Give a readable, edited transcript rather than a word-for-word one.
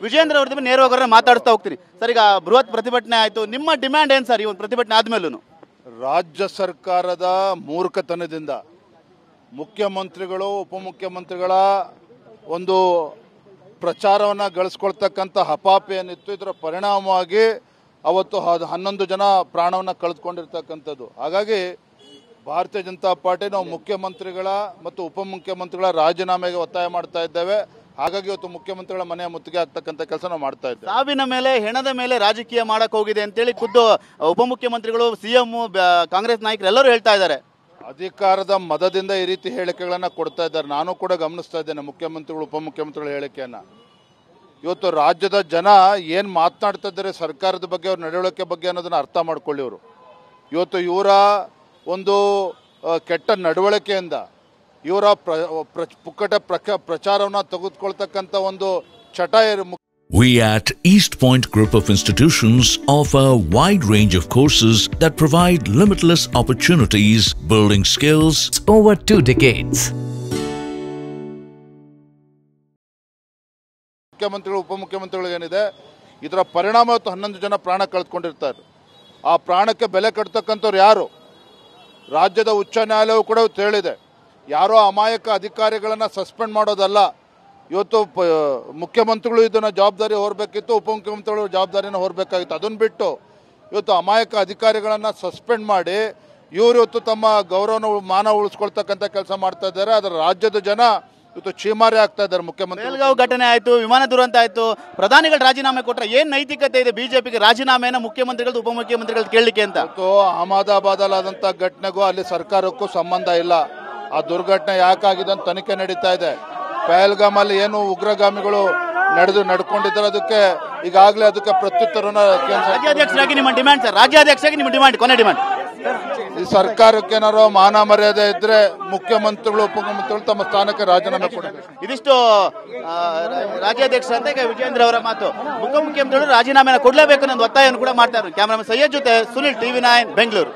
ವಿಜೇಂದ್ರ ಅವ್ರ ನೇರವಾಗಿ ಅವ್ರನ್ನ ಮಾತಾಡಿಸ್ತಾ ಹೋಗ್ತೀನಿ ಸರ್. ಈಗ ಬೃಹತ್ ಪ್ರತಿಭಟನೆ ಆಯಿತು, ನಿಮ್ಮ ಡಿಮ್ಯಾಂಡ್ ಏನು ಸರ್ ಈ ಒಂದು ಪ್ರತಿಭಟನೆ ಆದ್ಮೇಲೂ? ರಾಜ್ಯ ಸರ್ಕಾರದ ಮೂರ್ಖತನದಿಂದ ಮುಖ್ಯಮಂತ್ರಿಗಳು ಉಪಮುಖ್ಯಮಂತ್ರಿಗಳ ಒಂದು ಪ್ರಚಾರವನ್ನು ಗಳಿಸ್ಕೊಳ್ತಕ್ಕಂಥ ಹಪಾಪಿ ಏನಿತ್ತು, ಇದರ ಪರಿಣಾಮವಾಗಿ ಅವತ್ತು 11 ಜನ ಪ್ರಾಣವನ್ನು ಕಳೆದುಕೊಂಡಿರ್ತಕ್ಕಂಥದ್ದು. ಹಾಗಾಗಿ ಭಾರತೀಯ ಜನತಾ ಪಾರ್ಟಿ ನಾವು ಮುಖ್ಯಮಂತ್ರಿಗಳ ಮತ್ತು ಉಪಮುಖ್ಯಮಂತ್ರಿಗಳ ರಾಜೀನಾಮೆಗೆ ಒತ್ತಾಯ ಮಾಡ್ತಾ ಇದ್ದೇವೆ. ಹಾಗಾಗಿ ಇವತ್ತು ಮುಖ್ಯಮಂತ್ರಿಗಳ ಮನೆಯ ಮುತ್ತಿಗೆ ಆಗ್ತಕ್ಕಂಥ ಕೆಲಸ ನಾವು ಮಾಡ್ತಾ ಇದ್ದೇವೆ. ಸಾವಿನ ಮೇಲೆ ಹೆಣದ ಮೇಲೆ ರಾಜಕೀಯ ಮಾಡಕ್ ಹೋಗಿದೆ ಅಂತೇಳಿ ಖುದ್ದು ಉಪಮುಖ್ಯಮಂತ್ರಿಗಳು, ಸಿಎಂ, ಕಾಂಗ್ರೆಸ್ ನಾಯಕರು ಎಲ್ಲರೂ ಹೇಳ್ತಾ ಇದ್ದಾರೆ. ಅಧಿಕಾರದ ಮದದಿಂದ ಈ ರೀತಿ ಹೇಳಿಕೆಗಳನ್ನು ಕೊಡ್ತಾ ಇದ್ದಾರೆ. ನಾನು ಕೂಡ ಗಮನಿಸ್ತಾ ಇದ್ದೇನೆ ಮುಖ್ಯಮಂತ್ರಿಗಳು ಉಪಮುಖ್ಯಮಂತ್ರಿಗಳ ಹೇಳಿಕೆಯನ್ನು. ಇವತ್ತು ರಾಜ್ಯದ ಜನ ಏನು ಮಾತನಾಡ್ತಾ ಇದ್ದಾರೆ ಸರ್ಕಾರದ ಬಗ್ಗೆ, ಅವ್ರ ನಡವಳಿಕೆ ಬಗ್ಗೆ ಅನ್ನೋದನ್ನು ಅರ್ಥ ಮಾಡ್ಕೊಳ್ಳಿ. ಅವರು ಇವತ್ತು ಇವರ ಒಂದು ಕೆಟ್ಟ ನಡವಳಿಕೆಯಿಂದ ಇವರ ಪುಕ್ಕಟ ಪ್ರಚಾರವನ್ನು ತೆಗೆದುಕೊಳ್ತಕ್ಕಂಥ ಒಂದು ಚಟ. We at East Point Group of Institutions offer a wide range of courses that provide limitless opportunities, building skills over 2 decades. ಮುಖ್ಯಮಂತ್ರಿಗಳು ಉಪಮುಖ್ಯಮಂತ್ರಿಗಳು ಏನಿದೆ, ಇದರ ಪರಿಣಾಮ ಇವತ್ತು 11 ಜನ ಪ್ರಾಣ ಕಳೆದುಕೊಂಡಿರ್ತಾರೆ. ಆ ಪ್ರಾಣಕ್ಕೆ ಬೆಲೆ ಕಟ್ತಕ್ಕಂಥವ್ರು ಯಾರು? ರಾಜ್ಯದ ಉಚ್ಚ ನ್ಯಾಯಾಲಯವು ಕೂಡ ಹೇಳಿದೆ, ಯಾರೋ ಅಮಾಯಕ ಅಧಿಕಾರಿಗಳನ್ನು ಸಸ್ಪೆಂಡ್ ಮಾಡೋದಲ್ಲ. ಇವತ್ತು ಮುಖ್ಯಮಂತ್ರಿಗಳು ಇದನ್ನು ಜವಾಬ್ದಾರಿ ಹೊರಬೇಕಿತ್ತು, ಉಪಮುಖ್ಯಮಂತ್ರಿಗಳು ಜವಾಬ್ದಾರಿನ ಹೊರಬೇಕಾಗಿತ್ತು. ಅದನ್ನು ಬಿಟ್ಟು ಇವತ್ತು ಅಮಾಯಕ ಅಧಿಕಾರಿಗಳನ್ನು ಸಸ್ಪೆಂಡ್ ಮಾಡಿ ಇವರು ಇವತ್ತು ತಮ್ಮ ಗೌರವನ ಮಾನ ಉಳಿಸ್ಕೊಳ್ತಕ್ಕಂಥ ಕೆಲಸ ಮಾಡ್ತಾ ಇದ್ದಾರೆ. ಅದರ ರಾಜ್ಯದ ಜನ ಇವತ್ತು ಚೀಮಾರಿ ಆಗ್ತಾ ಇದ್ದಾರೆ. ಮುಖ್ಯಮಂತ್ರಿ ಬೆಳಗಾವಿ ಘಟನೆ ಆಯಿತು, ವಿಮಾನ ದುರಂತ ಆಯಿತು, ಪ್ರಧಾನಿಗಳು ರಾಜೀನಾಮೆ ಕೊಟ್ಟರೆ ಏನು ನೈತಿಕತೆ ಇದೆ ಬಿಜೆಪಿಗೆ ರಾಜೀನಾಮೆನ ಮುಖ್ಯಮಂತ್ರಿಗಳು ಉಪಮುಖ್ಯಮಂತ್ರಿಗಳು ಕೇಳಲಿಕ್ಕೆ ಅಂತ? ಅಹಮದಾಬಾದಲ್ಲಾದಂಥ ಘಟನೆಗೂ ಅಲ್ಲಿ ಸರ್ಕಾರಕ್ಕೂ ಸಂಬಂಧ ಇಲ್ಲ. ಆ ದುರ್ಘಟನೆ ಯಾಕಾಗಿದೆ ಅಂತ ತನಿಖೆ ನಡೀತಾ ಇದೆ. ಪಹಲ್ಗಾಮಲ್ಲಿ ಏನು ಉಗ್ರಗಾಮಿಗಳು ನಡ್ಕೊಂಡಿದ್ದಾರೆ, ಅದಕ್ಕೆ ಈಗಾಗಲೇ ಅದಕ್ಕೆ ಪ್ರತ್ಯುತ್ತರನ ರಾಜ್ಯಾಧ್ಯಕ್ಷರಾಗಿ ನಿಮ್ಮ ಡಿಮ್ಯಾಂಡ್ ಸರ್, ರಾಜ್ಯಾಧ್ಯಕ್ಷರಾಗಿ ನಿಮ್ಮ ಡಿಮ್ಯಾಂಡ್, ಕೊನೆ ಡಿಮ್ಯಾಂಡ್. ಈ ಸರ್ಕಾರಕ್ಕೆ ಏನಾದ್ರು ಮಾನ ಮರ್ಯಾದೆ ಇದ್ರೆ ಮುಖ್ಯಮಂತ್ರಿಗಳು ಉಪಮುಖ್ಯಮಂತ್ರಿಗಳು ತಮ್ಮ ಸ್ಥಾನಕ್ಕೆ ರಾಜೀನಾಮೆ ಕೊಡಬೇಕು. ಇದಿಷ್ಟು ರಾಜ್ಯಾಧ್ಯಕ್ಷ ಅಂತ ಈಗ ವಿಜೇಂದ್ರ ಅವರ ಮಾತು. ಉಪಮುಖ್ಯಮಂತ್ರಿಗಳು ರಾಜೀನಾಮೆನ ಕೊಡಲೇಬೇಕು ಅನ್ನೋ ಒತ್ತಾಯವನ್ನು ಕೂಡ ಮಾಡ್ತಾರೆ. ಕ್ಯಾಮರಾಮನ್ ಸೈಯದ್ ಜೊತೆ ಸುನಿಲ್, TV9 ಬೆಂಗಳೂರು.